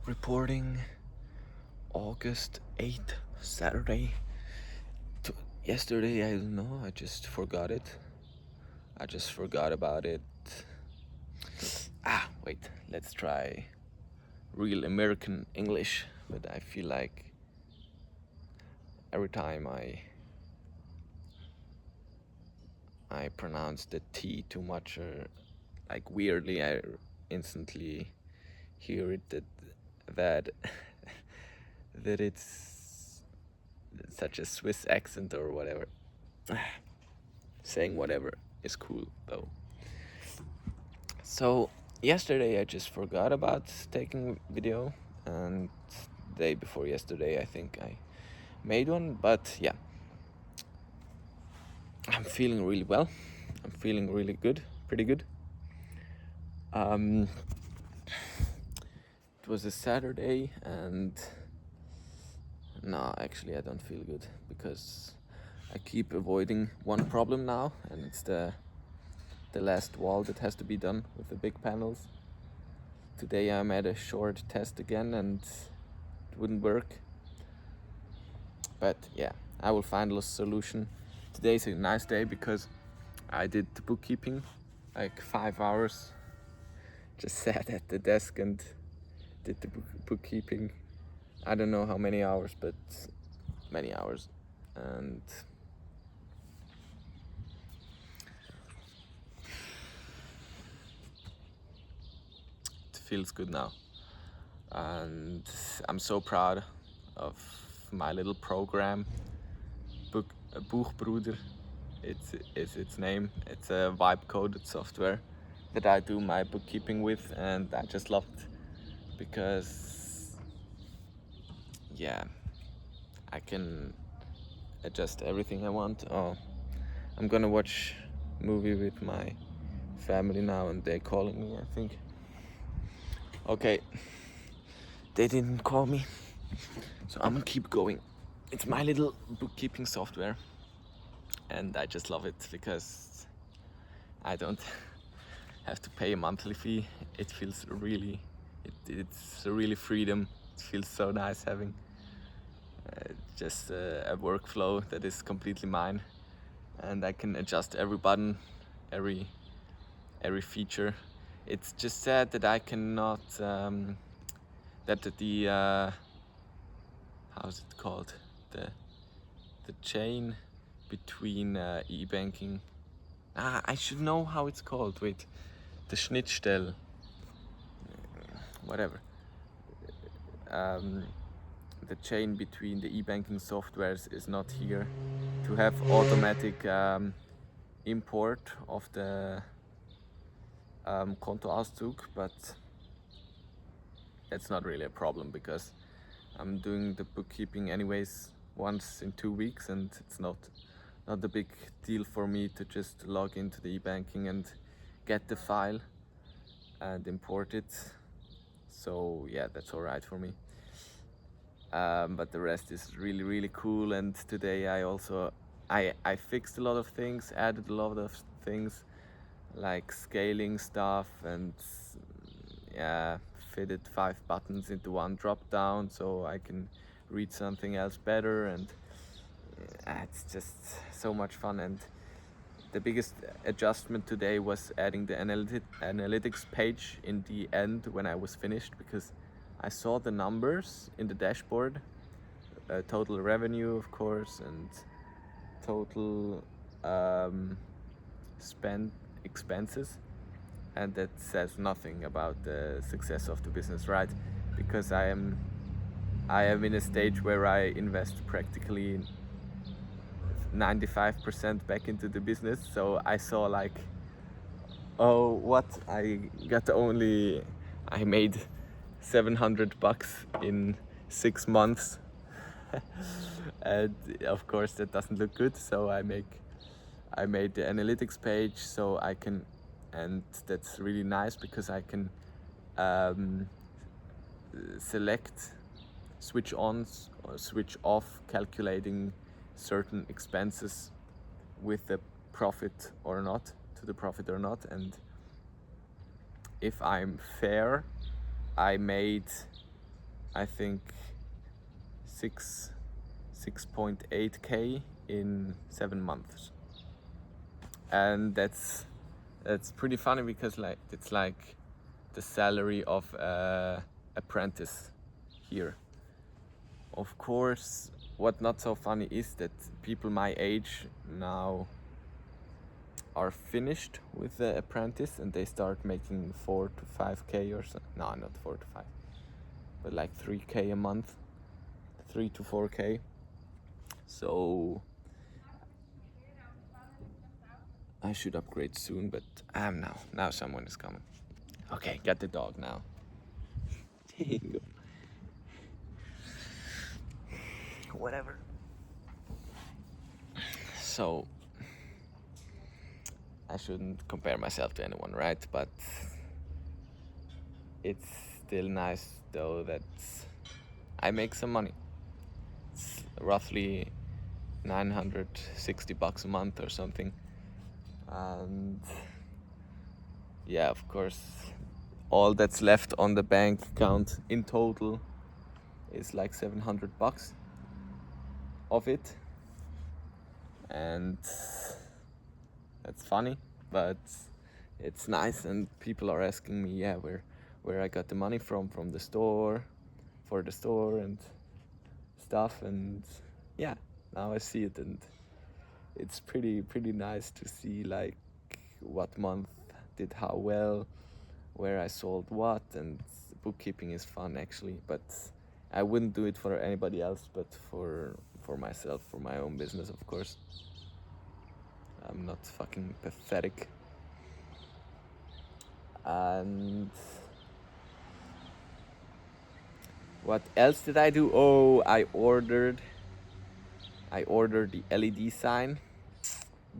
Reporting August 8th, Saturday. Yesterday, I don't know, I just forgot it. I just forgot about it. Wait, let's try real American English. But I feel like every time I pronounce the T too much or like weirdly, I instantly hear it that that it's such a Swiss accent or whatever. Saying whatever is cool though. So yesterday I just forgot about taking video, and the day before yesterday I think I made one, but yeah, I'm feeling really well. I'm feeling really good, pretty good. It was a Saturday, and no, actually I don't feel good because I keep avoiding one problem now, and it's the last wall that has to be done with the big panels. Today I made a short test again and it wouldn't work. But yeah, I will find a solution. Today's a nice day because I did the bookkeeping, like 5 hours. Just sat at the desk and did the bookkeeping. I don't know how many hours, but many hours. And it feels good now. And I'm so proud of my little program, Buchbruder. It's its name. It's a vibe coded software that I do my bookkeeping with, and I just love it because yeah, I can adjust everything I want. Oh, I'm gonna watch a movie with my family now, and they're calling me, I think. Okay, they didn't call me, so I'm gonna keep going. It's my little bookkeeping software, and I just love it because I don't have to pay a monthly fee. It feels really, it's a really freedom. It feels so nice having just a workflow that is completely mine, and I can adjust every button, every feature. It's just sad that I cannot that the how's it called, the chain between e-banking. I should know how it's called. Wait, the Schnittstelle, whatever. The chain between the e-banking softwares is not here to have automatic import of the Kontoauszug, but that's not really a problem because I'm doing the bookkeeping anyways once in 2 weeks, and it's not a big deal for me to just log into the e-banking and get the file and import it. So yeah, that's all right for me. But the rest is really, really cool. And today I fixed a lot of things, added a lot of things like scaling stuff, and yeah, fitted 5 buttons into one drop down so I can read something else better. And it's just so much fun. And the biggest adjustment today was adding the analytics page in the end when I was finished, because I saw the numbers in the dashboard, total revenue of course, and total spent expenses, and that says nothing about the success of the business, right? Because I am in a stage where I invest practically 95% back into the business. So I saw like, oh, what, I made $700 in 6 months. And of course that doesn't look good, so I made the analytics page so I can, and that's really nice because I can select switch on or switch off calculating certain expenses with the profit or not, to the profit or not. And if I'm fair, I made I think 6.8k in 7 months, and that's pretty funny because like it's like the salary of a apprentice here. Of course, what not so funny is that people my age now are finished with the apprentice and they start making 4 to 5k or so. No, not 4 to 5, but like 3k a month, 3 to 4k. So I should upgrade soon, but now someone is coming. Okay, get the dog now. Here you go. Whatever. So I shouldn't compare myself to anyone, right? But it's still nice though that I make some money. It's roughly $960 a month or something. And yeah, of course, all that's left on the bank account in total is like $700 of it. And that's funny, but it's nice, and people are asking me, yeah, where I got the money from the store, for the store and stuff, and yeah, now I see it, and it's pretty nice to see like what month did how well, where I sold what, and bookkeeping is fun actually, but I wouldn't do it for anybody else, but for myself, for my own business, of course. I'm not fucking pathetic. And what else did I do? Oh, I ordered the LED sign,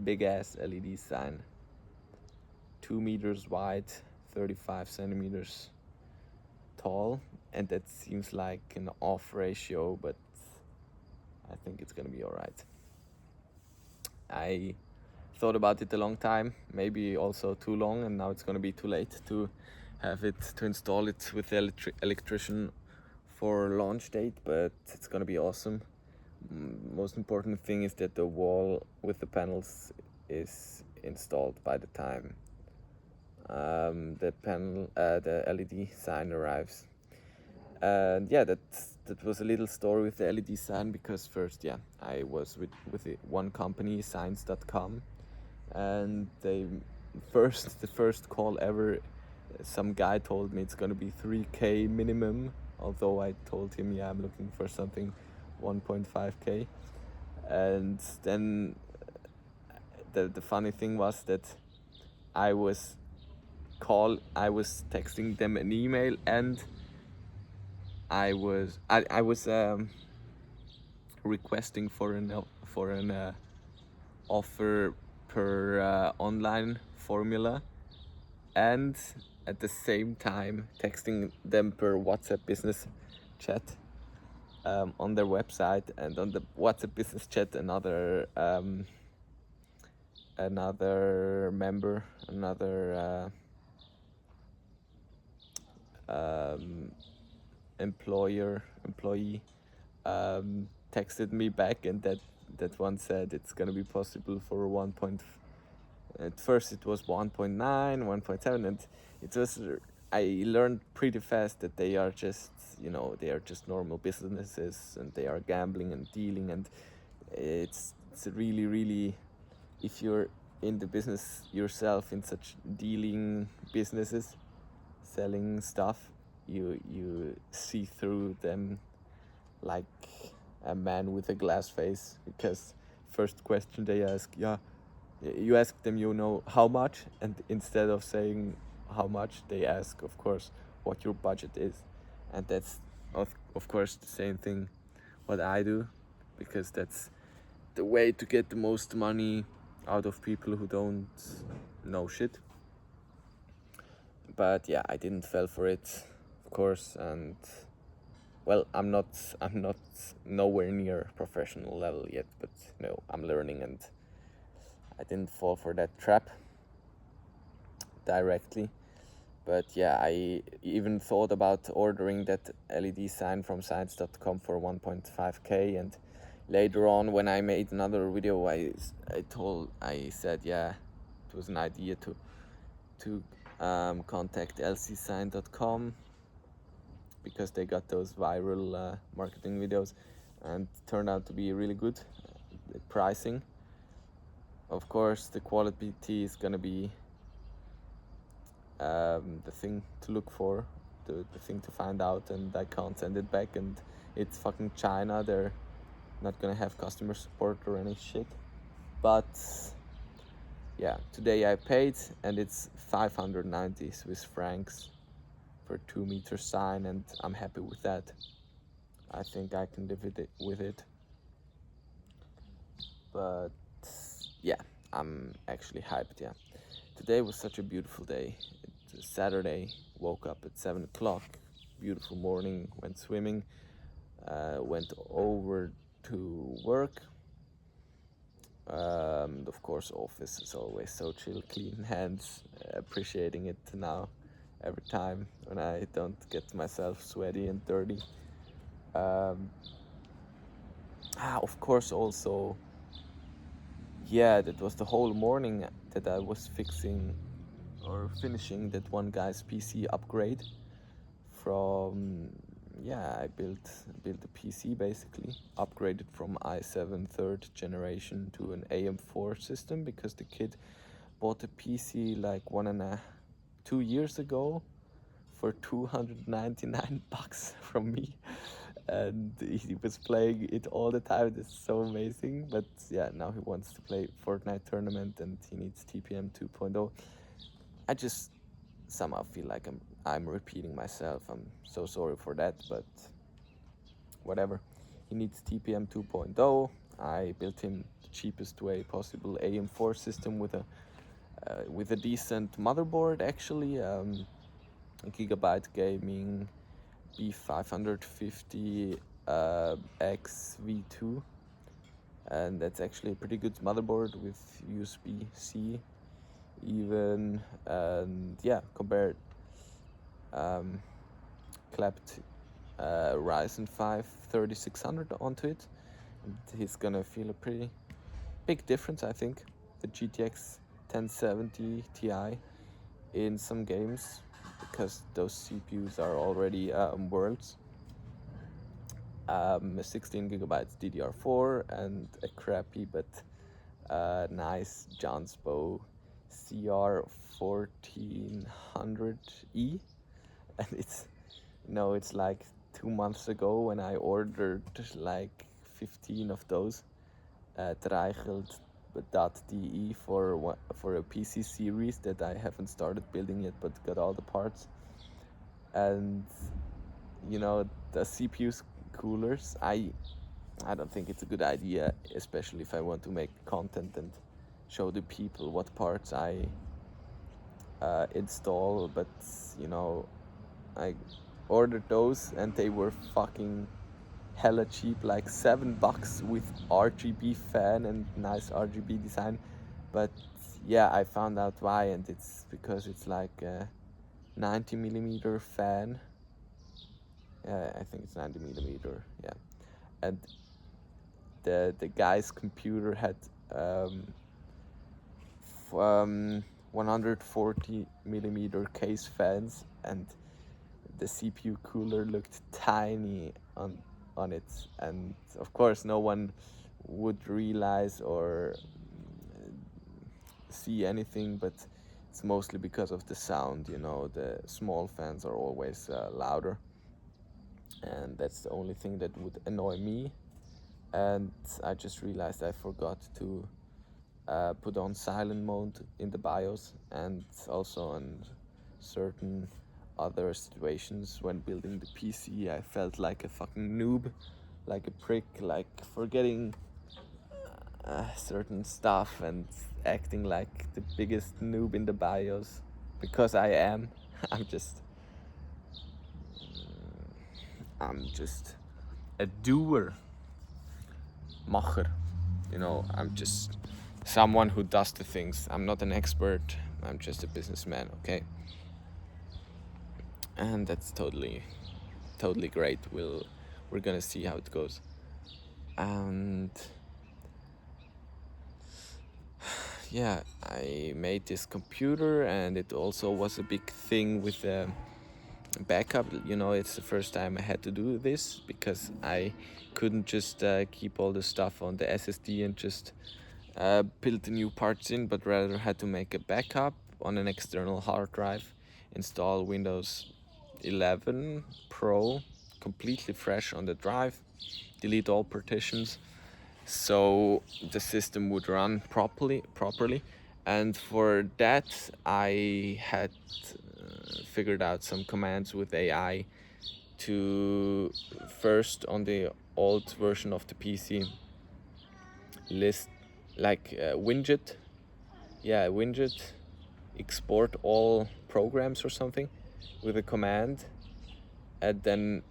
big ass LED sign, 2 meters wide, 35 centimeters tall, and that seems like an off ratio, but I think it's gonna be all right. I thought about it a long time, maybe also too long, and now it's gonna be too late to install it with the electrician for launch date, but it's gonna be awesome. Most important thing is that the wall with the panels is installed by the time the LED sign arrives. And yeah, that was a little story with the LED sign, because first, yeah, I was with one company, signs.com, and the first call ever, some guy told me it's gonna be 3k minimum, although I told him, yeah, I'm looking for something 1.5k. And then the funny thing was that I was texting them an email, and I was requesting for an offer per online formula, and at the same time texting them per WhatsApp business chat on their website, and on the WhatsApp business chat another member, another employee texted me back, and that one said it's gonna be possible for at first it was 1.9, 1.7, and it was, I learned pretty fast that they are just normal businesses, and they are gambling and dealing, and it's really, if you're in the business yourself, in such dealing businesses, selling stuff, you see through them like a man with a glass face, because first question they ask, yeah, you ask them, how much, and instead of saying how much, they ask, of course, what your budget is. And that's of course the same thing what I do, because that's the way to get the most money out of people who don't know shit. But yeah, I didn't fall for it, of course, and well, I'm not nowhere near professional level yet, but no, I'm learning, and I didn't fall for that trap directly. But yeah, I even thought about ordering that LED sign from science.com for 1.5k, and later on when I made another video, I said yeah, it was an idea to contact lcsign.com because they got those viral marketing videos, and turned out to be really good. The pricing, of course, the quality is gonna be the thing to look for, the thing to find out, and I can't send it back, and it's fucking China, they're not gonna have customer support or any shit. But yeah, today I paid, and it's 590 Swiss francs for 2 meter sign, and I'm happy with that. I think I can live with it. But yeah, I'm actually hyped. Yeah, today was such a beautiful day. It's Saturday. Woke up at 7 o'clock. Beautiful morning. Went swimming. Went over to work. Of course, office is always so chill, clean hands. Appreciating it now, every time when I don't get myself sweaty and dirty. Of course, also, yeah, that was the whole morning that I was fixing or finishing that one guy's PC upgrade from, yeah, I built a PC basically, upgraded from i7 3rd generation to an AM4 system because the kid bought a PC like 2 years ago for 299 bucks from me, and he was playing it all the time. It's so amazing. But yeah, now he wants to play Fortnite tournament and he needs TPM 2.0. I just somehow feel like I'm repeating myself. I'm so sorry for that, but whatever. He needs TPM 2.0. I built him the cheapest way possible AM4 system with a decent motherboard, actually. Gigabyte Gaming B550 X V2, and that's actually a pretty good motherboard with USB-C even, and yeah, compared clapped Ryzen 5 3600 onto it, and he's gonna feel a pretty big difference, I think. The GTX 1070 Ti in some games, because those CPUs are already worlds. 16 gigabytes DDR4 and a crappy but nice Jansbo CR1400E, and it's like 2 months ago when I ordered like 15 of those at reichelt.de for a PC series that I haven't started building yet, but got all the parts. And the CPU's coolers, I don't think it's a good idea, especially if I want to make content and show the people what parts I install. But I ordered those and they were fucking hella cheap, like $7 with RGB fan and nice RGB design. But yeah, I found out why, and it's because it's like a 90mm fan. I think it's 90mm, yeah. And the guy's computer had 140mm case fans, and the CPU cooler looked tiny on it, and of course no one would realize or see anything, but it's mostly because of the sound. The small fans are always louder, and that's the only thing that would annoy me. And I just realized I forgot to put on silent mode in the BIOS, and also on certain other situations when building the PC I felt like a fucking noob, like a prick, like forgetting certain stuff and acting like the biggest noob in the BIOS, because I am. I'm just a doer, macher. I'm just someone who does the things. I'm not an expert. I'm just a businessman, okay? and that's totally great. We're gonna see how it goes. And yeah, I made this computer, and it also was a big thing with the backup. It's the first time I had to do this because I couldn't just keep all the stuff on the SSD and just build the new parts in, but rather had to make a backup on an external hard drive, install Windows 11 Pro completely fresh on the drive, delete all partitions, so the system would run properly. And for that I had figured out some commands with AI to first, on the old version of the PC, list like widget export all programs or something with a command, and then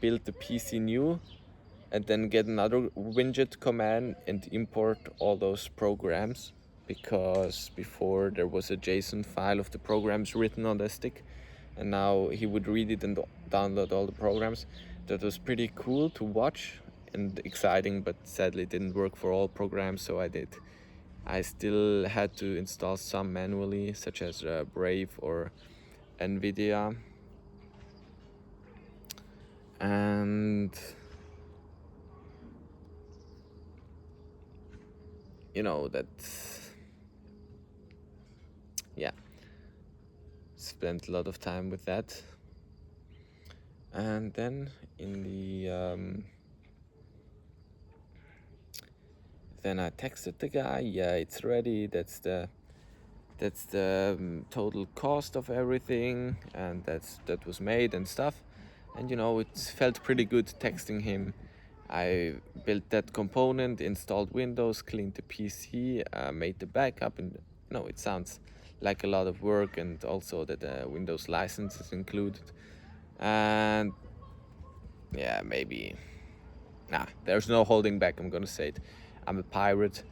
build the PC new, and then get another widget command and import all those programs, because before there was a JSON file of the programs written on the stick, and now he would read it and download all the programs. That was pretty cool to watch and exciting, but sadly it didn't work for all programs, so I still had to install some manually, such as Brave or NVIDIA. And that, yeah, spent a lot of time with that. And then in the then I texted the guy, yeah, it's ready, that's the total cost of everything, and that was made and stuff. And it felt pretty good texting him. I built that component, installed Windows, cleaned the PC, made the backup, and it sounds like a lot of work, and also that the Windows license is included. And yeah, maybe, there's no holding back, I'm gonna say it. I'm a pirate,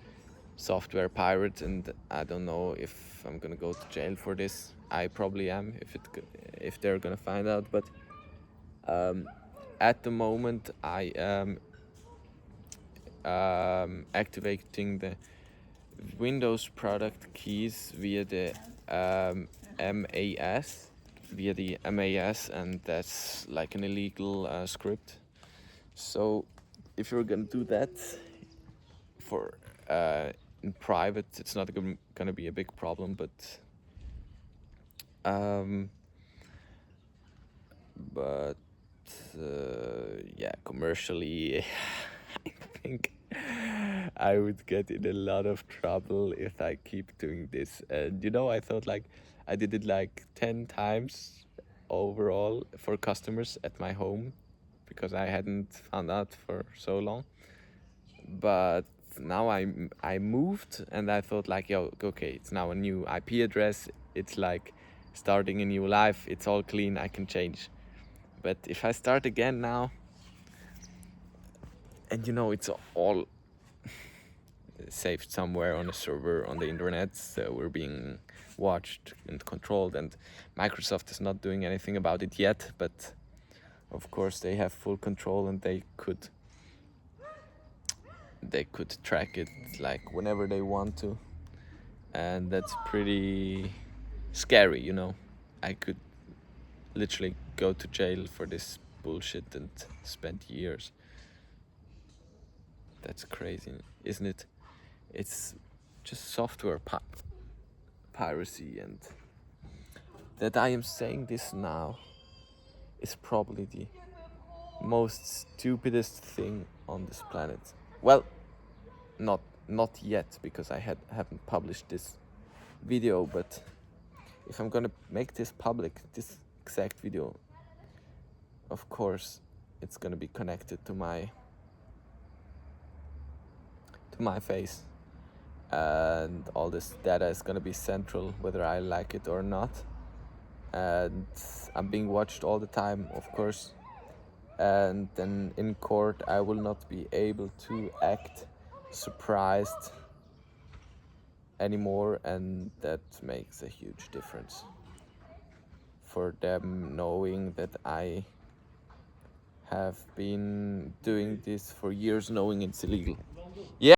software pirate, and I don't know if I'm gonna go to jail for this. I probably am if they're gonna find out, but at the moment I am activating the Windows product keys via the MAS, and that's like an illegal script. So if you're gonna do that for in private, it's not gonna be a big problem, but yeah, commercially I think I would get in a lot of trouble if I keep doing this. And I thought like I did it like 10 times overall for customers at my home, because I hadn't found out for so long. But now I moved, and I thought like, yo, okay, it's now a new IP address, it's like starting a new life, it's all clean, I can change. But if I start again now, and it's all saved somewhere on a server on the internet, so we're being watched and controlled, and Microsoft is not doing anything about it yet, but of course they have full control, and they could track it like whenever they want to, and that's pretty scary. I could literally go to jail for this bullshit and spend years. That's crazy, isn't it? It's just software piracy, and that I am saying this now is probably the most stupidest thing on this planet. Well, not yet, because I haven't published this video, but if I'm gonna make this public, this exact video, of course it's gonna be connected to my face, and all this data is gonna be central whether I like it or not, and I'm being watched all the time, of course. And then in court I will not be able to act surprised anymore, and that makes a huge difference for them knowing that I have been doing this for years, knowing it's illegal. Yeah.